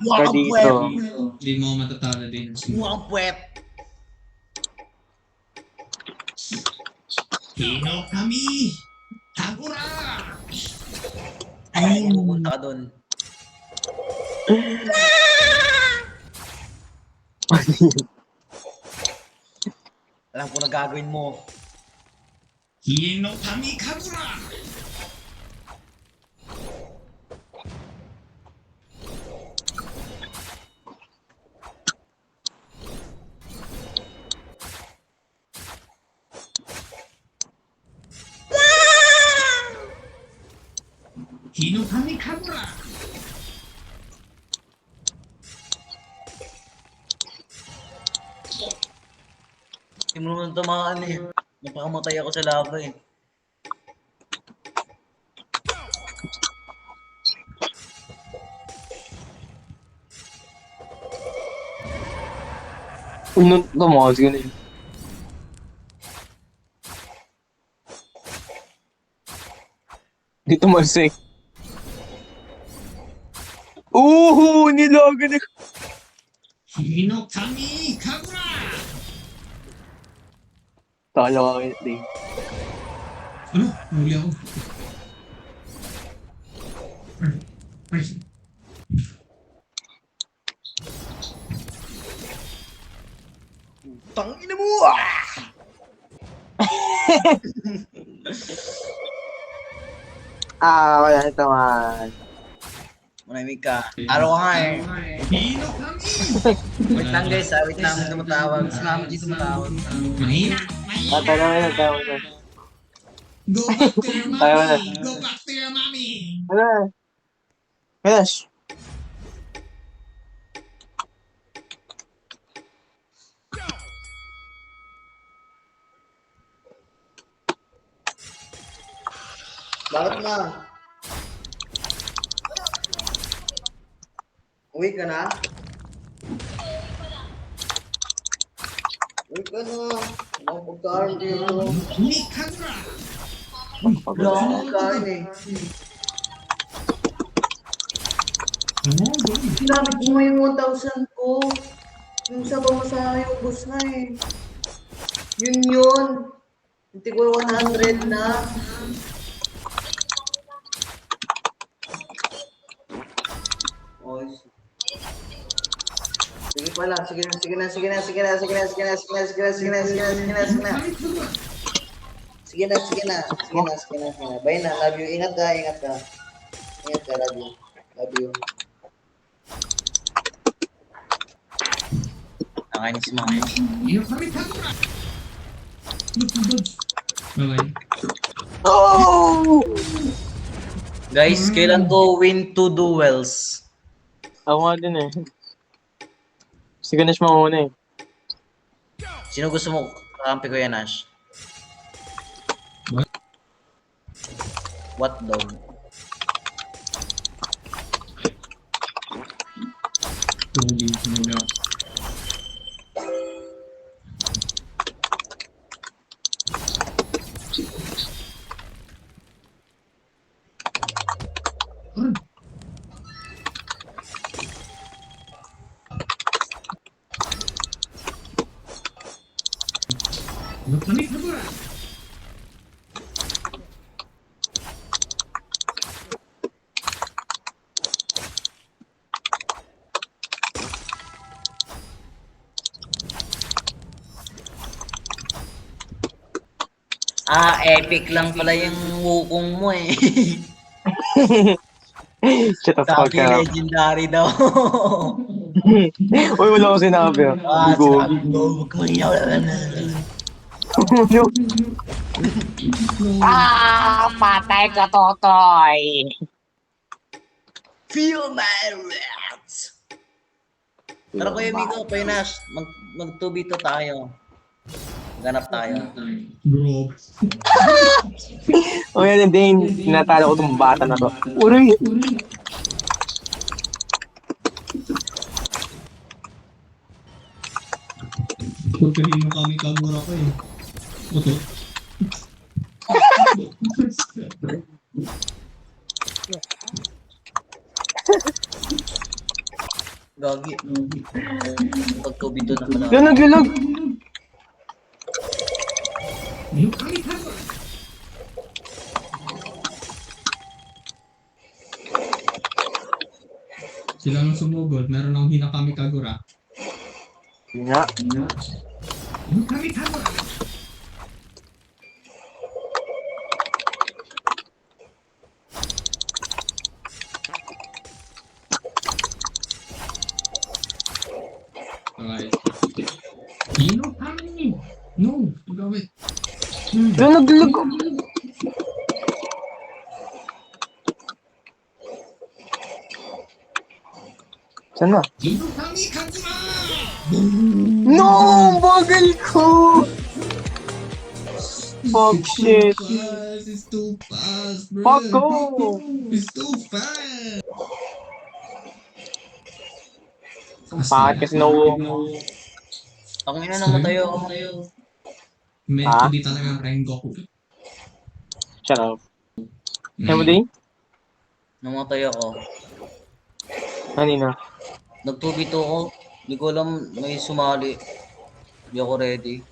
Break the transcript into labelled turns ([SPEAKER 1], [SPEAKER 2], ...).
[SPEAKER 1] Mukha kang
[SPEAKER 2] dito.
[SPEAKER 1] puwet.
[SPEAKER 3] Hindi mo matatalo din.
[SPEAKER 1] Mukha kang puwet.
[SPEAKER 3] Hino kami! Kagura!
[SPEAKER 1] Ay, pupunta ka dun. Alam ko na gagawin mo.
[SPEAKER 3] Hino kami Kagura! Hino kami Kagura!
[SPEAKER 1] Hindi mo naman tamaan eh. Napakamatay ako sa lava eh.
[SPEAKER 2] Tumakas ka na yun. Di tumasik. Nilagan ako.
[SPEAKER 3] Hino kami Kagura!
[SPEAKER 2] Talo ka kayo, Dave.
[SPEAKER 3] Ano? Nahuli ako. Ay.
[SPEAKER 1] Tangina mo!
[SPEAKER 2] Wala ito man.
[SPEAKER 1] Manahimik ka. Araw ka nga eh.
[SPEAKER 3] Hino kami!
[SPEAKER 1] Wait lang guys ha. Wait lang. Tumatawag. Si Mama G tumatawag.
[SPEAKER 3] Mahina!
[SPEAKER 2] Talo na, talo na.
[SPEAKER 3] Go back to your
[SPEAKER 2] Tayo na.
[SPEAKER 3] mommy! Go back to your mommy!
[SPEAKER 2] Wala. Yes.
[SPEAKER 1] Bakit na? Uwi ka na? Uwi ka na. Mga pagkain dito.
[SPEAKER 3] Ni Kagura!
[SPEAKER 1] Wala akong pagkain eh.
[SPEAKER 3] Ano?
[SPEAKER 1] Ginamit mo yung 1,000 ko. Yung sa pamasahe, ubos na eh. Yun. Hindi ko 100 na. Oh, sige pala, sige na. Sige na. Bye na, love you. Ingat ka. Love you. Love you. Nakainis si Mama.
[SPEAKER 3] Hino kami Kagura! Okay.
[SPEAKER 1] Guys, kailan ko win 2 duels?
[SPEAKER 2] Ako nga din eh. Si Ganesh mauna eh.
[SPEAKER 1] Sino gusto mo kakampi ko yan, Ash?
[SPEAKER 3] What?
[SPEAKER 1] What dog?
[SPEAKER 3] Huli ako. Hino kami Kagura!
[SPEAKER 1] Epic lang pala yung wukong mo eh.
[SPEAKER 2] Shut the fuck
[SPEAKER 1] Sabi
[SPEAKER 2] up.
[SPEAKER 1] legendary daw.
[SPEAKER 2] Uy, wala ko sinabi ah. Go.
[SPEAKER 1] Sinabi ko, huwag kang iyaw.
[SPEAKER 2] Patay ka, Totoy.
[SPEAKER 1] Feel my wrath. Tara Kuya Miko, Kuya Nash, mag 2v2 tayo. Ganap tayo.
[SPEAKER 3] Bro.
[SPEAKER 2] O yan, Dane. Tinatalo ko tong bata na to. Uray!
[SPEAKER 3] Pagkahino kami Kagura ko eh. Oto.
[SPEAKER 1] Gagi. Pag 2v2 na pala.
[SPEAKER 2] Yan, naglalag!
[SPEAKER 3] Sila nang sumugod, meron akong Hinakami Kagura.
[SPEAKER 2] Yun nga.
[SPEAKER 3] Hinakami Kagura! Alright. Hinakami! No! Gawin!
[SPEAKER 2] Yan, naglalag! Saan na?
[SPEAKER 3] Hinakami Kagura!
[SPEAKER 2] No! Bagal ko! Fuck shit!
[SPEAKER 3] It's too fast, bro!
[SPEAKER 2] Fuck ko!
[SPEAKER 3] It's too fast!
[SPEAKER 2] Bakit kasi
[SPEAKER 1] Ang ina namatay ako.
[SPEAKER 3] Meant
[SPEAKER 2] Ha?
[SPEAKER 3] to be talaga Rengoku.
[SPEAKER 2] Shut up. Kaya mo din?
[SPEAKER 1] Namatay ako.
[SPEAKER 2] Kanina.
[SPEAKER 1] Nag 2v2 ako. Hindi ko alam may sumali. Hindi ako ready.